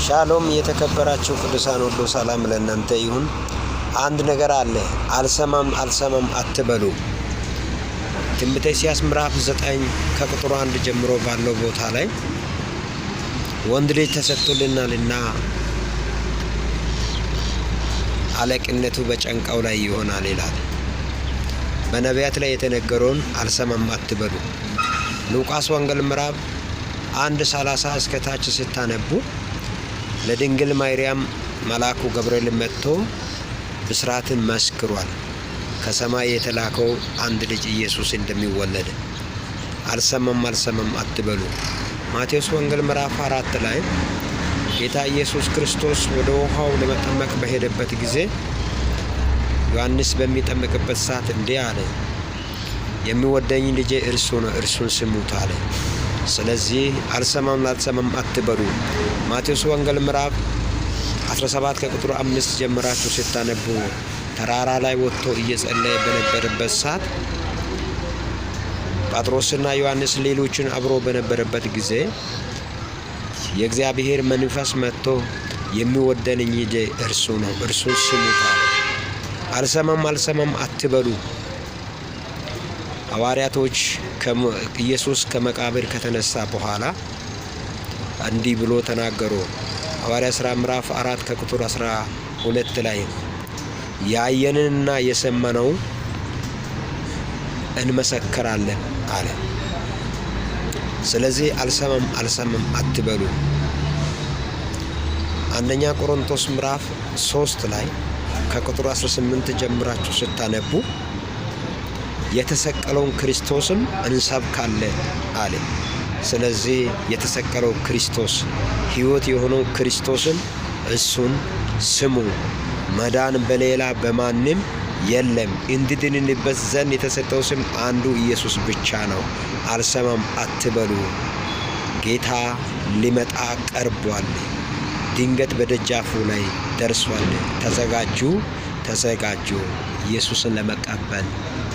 ሻሎም የተከበራችሁ ቅዱሳን ሁሉ ሰላም ለእናንተ ይሁን። አንድ ነገር አለ፣ አልሰማም አትበሉ። ትንቢተ ኢሳይያስ ምዕራፍ 9 ከቁጥር 1 ጀምሮ ባለው ቦታ ላይ ወንድ ልጅ ተሰጥቶልናልና አለቅነቱ በጫንቃው ላይ ይሆናል ይላል። በነቢያት ላይ የተነገረውን አልሰማም አትበሉ። ሉቃስ ወንጌል ምዕራፍ 1:30 እስከ ታች ስታነቡ ለድንግል ማርያም መልአኩ ገብርኤል መጥቶ ብስራትን መስክሯል። ከሰማይ የተላከው አንድ ልጅ ኢየሱስ እንደሚወለድ አልሰማም አትበሉ። ማቴዎስ ወንጌል ምዕራፍ 4 ላይ ጌታ ኢየሱስ ክርስቶስ ወደ ውሃው ለመጠመቅ በሄደበት ጊዜ ዮሐንስ በሚጠመቅበት ሰዓት እንዲህ አለ፣ የሚወደኝ ልጄ እርሱ ነው፣ እርሱን ስሙት አለ። ስለዚህ አልሰማም አትበሉ። ማቴዎስ ወንጌል ምዕራፍ 17 ከቁጥር 5 ጀምራችሁ ስታነቡ ተራራ ላይ ወጥቶ እየጸለየ በነበረበት ሰዓት ጴጥሮስና ዮሐንስ ሌሎችን አብሮ በነበረበት ጊዜ የእግዚአብሔር መንፈስ መጥቶ የሚወደኝ ልጄ እርሱ ነው፣ እርሱን ስሙት አለ። አልሰማም አትበሉ። ሐዋርያቶች ኢየሱስ ከመቃብር ከተነሳ በኋላ እንዲህ ብሎ ተናገሩ። ሐዋርያ ሥራ ምዕራፍ 4 ከቁጥር 12 ላይ ያየንንና የሰማነው እንመሰክራለን አለ። ስለዚህ አልሰማም አትበሉ። አንደኛ ቆሮንቶስ ምዕራፍ 3 ላይ ከቁጥር 18 ጀምራችሁ ስታነቡ የተሰቀለውን ክርስቶስን እንሰብካለን አለ። ስለዚህ የተሰቀለው ክርስቶስ ሕይወት የሆነው ክርስቶስን እሱን ስሙ። መዳን በሌላ በማንም የለም፣ እንድንድንበት ዘንድ የተሰጠው ስም አንዱ ኢየሱስ ብቻ ነው። አልሰማም አትበሉ። ጌታ ሊመጣ ቀርቧል። ድንገት በደጃፉ ላይ ደርሷል። ተዘጋጁ። ኢየሱስን ለመቀበል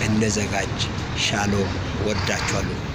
እንዘጋጅ። ሻሎም። ወዳችኋለሁ።